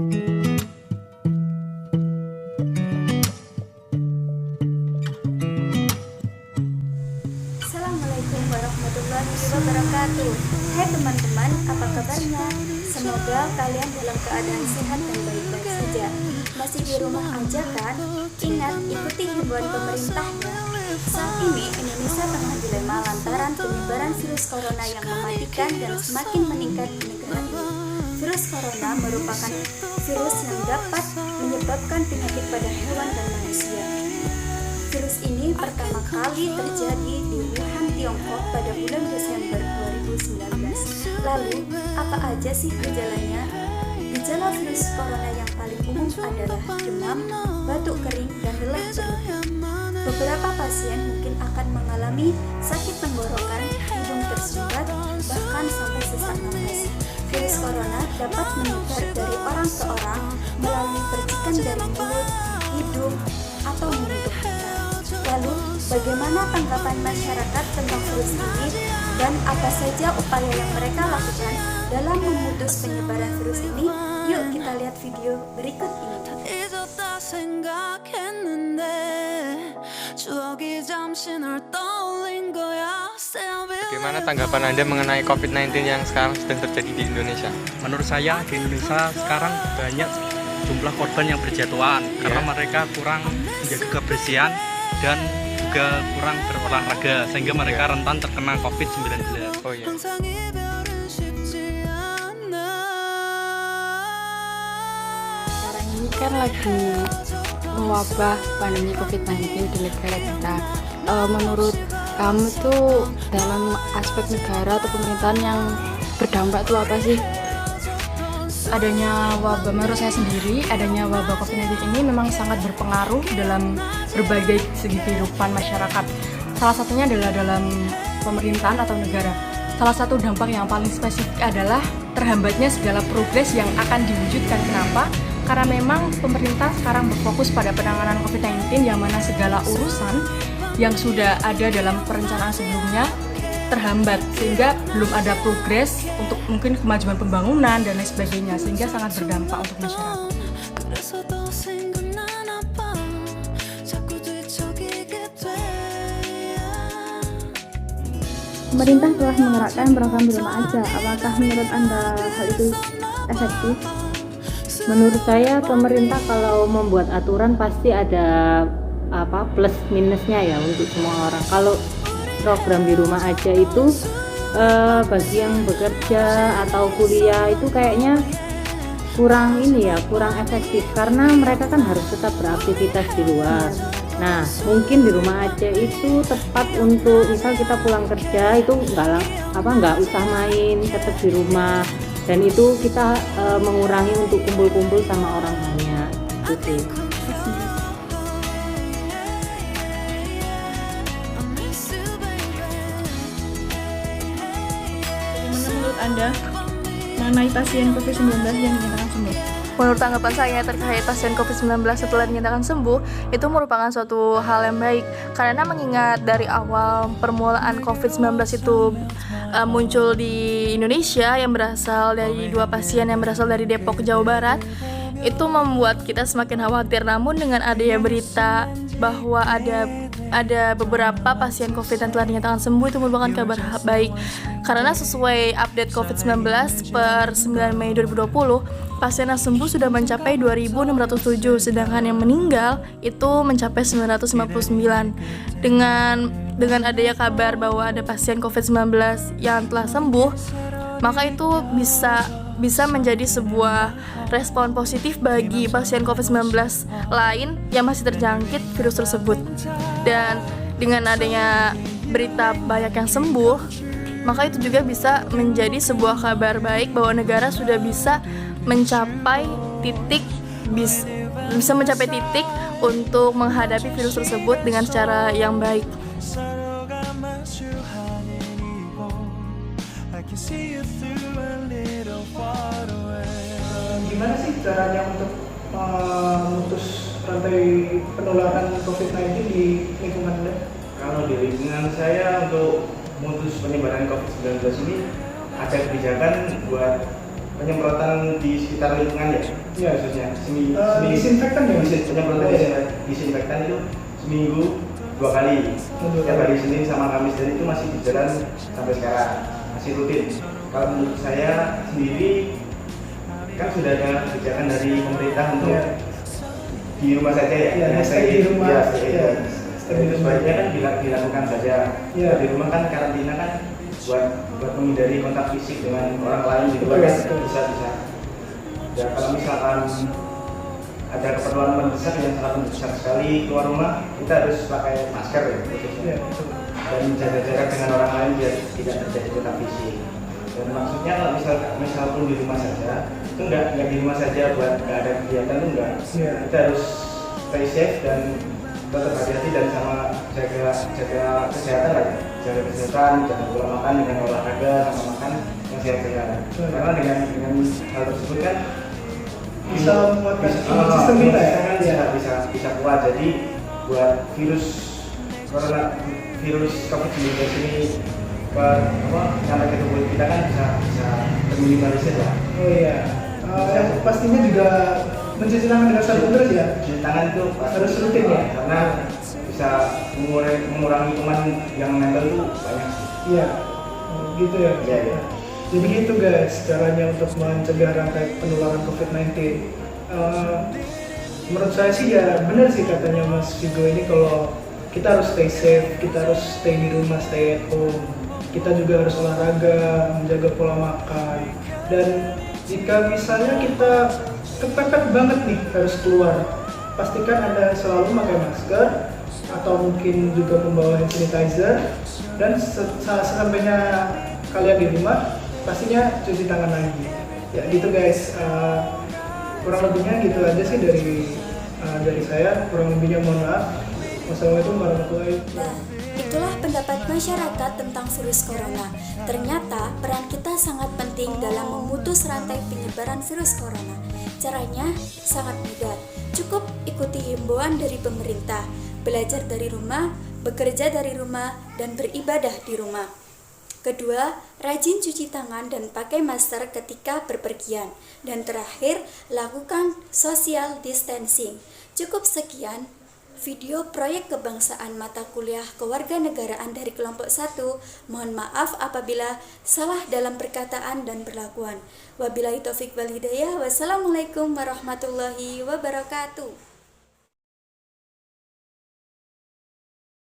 Assalamualaikum warahmatullahi wabarakatuh. Hai teman-teman, apa kabarnya? Semoga kalian dalam keadaan sehat dan baik-baik saja. Masih di rumah aja kan? Ingat, ikuti himbauan pemerintahnya. Saat ini Indonesia tengah dilema lantaran penyebaran virus corona yang mematikan dan semakin meningkat di negara ini. Virus corona merupakan virus yang dapat menyebabkan penyakit pada hewan dan manusia. Virus ini pertama kali terjadi di Wuhan, Tiongkok pada bulan Desember 2019. Lalu, apa aja sih gejalanya? Gejala virus corona yang paling umum adalah demam, batuk kering, dan lelah berlebih. Beberapa pasien mungkin akan mengalami sakit tenggorokan, hidung tersumbat, bahkan sampai sesak napas. Virus corona dapat menyebar dari orang ke orang melalui percikan dari mulut, hidung, atau menyentuh kita. Lalu, bagaimana tanggapan masyarakat tentang virus ini dan apa saja upaya yang mereka lakukan dalam memutus penyebaran virus ini? Yuk kita lihat video berikut ini. Bagaimana tanggapan Anda mengenai COVID-19 yang sekarang sedang terjadi di Indonesia? Menurut saya di Indonesia sekarang banyak jumlah korban yang berjatuhan karena mereka kurang menjaga kebersihan dan juga kurang berolahraga sehingga mereka rentan terkena COVID-19. Oh iya. Sekarang ini kan lagi mewabah pandemi COVID-19 di negara kita. Menurut kamu tuh dalam aspek negara atau pemerintahan yang berdampak tuh apa sih? Adanya wabah, menurut saya sendiri, adanya wabah COVID-19 ini memang sangat berpengaruh dalam berbagai segi kehidupan masyarakat. Salah satunya adalah dalam pemerintahan atau negara. Salah satu dampak yang paling spesifik adalah terhambatnya segala progres yang akan diwujudkan. Kenapa? Karena memang pemerintah sekarang berfokus pada penanganan COVID-19 yang mana segala urusan yang sudah ada dalam perencanaan sebelumnya terhambat sehingga belum ada progres untuk mungkin kemajuan pembangunan dan lain sebagainya, sehingga sangat berdampak untuk masyarakat. Pemerintah telah mengerahkan program di rumah aja. Apakah menurut Anda hal itu efektif? Menurut saya pemerintah kalau membuat aturan pasti ada plus minusnya ya untuk semua orang. Kalau program di rumah aja itu bagi yang bekerja atau kuliah itu kayaknya kurang efektif karena mereka kan harus tetap beraktivitas di luar. Nah, mungkin di rumah aja itu tepat untuk misal kita pulang kerja itu nggak usah main, tetap di rumah, dan itu kita mengurangi untuk kumpul-kumpul sama orang banyak gitu sih. Menurut Anda mengenai pasien COVID-19 yang dinyatakan sembuh? Menurut tanggapan saya terkait pasien COVID-19 setelah dinyatakan sembuh, itu merupakan suatu hal yang baik. Karena mengingat dari awal permulaan COVID-19 itu muncul di Indonesia yang berasal dari 2 pasien yang berasal dari Depok, Jawa Barat, itu membuat kita semakin khawatir. Namun dengan adanya berita bahwa ada beberapa pasien COVID yang telah dinyatakan sembuh, itu merupakan kabar baik. Karena sesuai update COVID-19 per 9 Mei 2020, pasien yang sembuh sudah mencapai 2.607, sedangkan yang meninggal itu mencapai 959. Dengan adanya kabar bahwa ada pasien COVID-19 yang telah sembuh, maka itu bisa menjadi sebuah respon positif bagi pasien COVID-19 lain yang masih terjangkit virus tersebut. Dan dengan adanya berita banyak yang sembuh, maka itu juga bisa menjadi sebuah kabar baik bahwa negara sudah bisa mencapai titik untuk menghadapi virus tersebut dengan cara yang baik. Gimana sih caranya untuk memutus rantai penularan COVID-19 di lingkungan Anda? Kalau di lingkungan saya untuk memutus penyebaran COVID-19 ini ada kebijakan buat penyemprotan di sekitar lingkungan ya, Iya. khususnya Disinfektan ya, Mas? penyemprotan disinfektan itu seminggu 2 kali, setiap hari Senin sama Kamis, dan itu masih berjalan sampai sekarang, masih rutin. Kalau menurut saya sendiri kan sudah ada kebijakan dari pemerintah untuk di rumah saja ya, stay di rumah. Itu sebaiknya kan dilakukan saja. Di rumah kan karantina kan buat menghindari kontak fisik dengan orang lain di luar kan bisa. Ya kalau misalkan ada keperluan mendesak yang sangat mendesak sekali keluar rumah, kita harus pakai masker ya, khususnya. Dan menjaga jarak dengan orang lain biar tidak terjadi kontak fisik. Dan maksudnya kalau misal pun di rumah saja, itu enggak di rumah saja buat nggak ada kegiatan itu enggak. Kita harus stay safe dan tetap hati-hati dan sama jaga kesehatan lah, jaga kesehatan, jangan pola makan dengan olahraga sama makan yang sehat-sehat. Karena dengan hal tersebut kan bisa menguatkan sistem kita ya. Bisa kuat. Jadi buat virus COVID-19 ini sampai ke tubuh kita kan bisa terminimalisir lah. Oh iya. Pastinya juga mencuci tangan dengan sabun terus ya. Cuci tangan itu harus rutin ya. Karena bisa mengurangi kuman yang nempel itu banyak. Iya. Gitu ya. Iya. Jadi gitu guys caranya untuk mencegah rantai penularan COVID-19. Menurut saya sih ya benar sih katanya Mas Vigo ini, kalau kita harus stay safe, kita harus stay di rumah, stay at home. Kita juga harus olahraga, menjaga pola makan. Dan jika misalnya kita kepepet banget nih harus keluar, pastikan Anda selalu pakai masker atau mungkin juga membawa hand sanitizer. Dan sesampainya kalian di rumah, pastinya cuci tangan lagi. Ya gitu guys, kurang lebihnya gitu aja sih dari saya. Kurang lebihnya mohon maaf. Wassalamualaikum warahmatullahi wabarakatuh. Itulah pendapat masyarakat tentang virus corona. Ternyata peran kita sangat penting dalam memutus rantai penyebaran virus corona. Caranya sangat mudah. Cukup ikuti himbauan dari pemerintah, belajar dari rumah, bekerja dari rumah, dan beribadah di rumah. Kedua, rajin cuci tangan dan pakai masker ketika berpergian. Dan terakhir, lakukan social distancing. Cukup sekian video proyek kebangsaan mata kuliah kewarganegaraan dari kelompok 1. Mohon maaf apabila salah dalam perkataan dan perlakuan. Wabillahi taufik wal hidayah. Wassalamualaikum warahmatullahi wabarakatuh.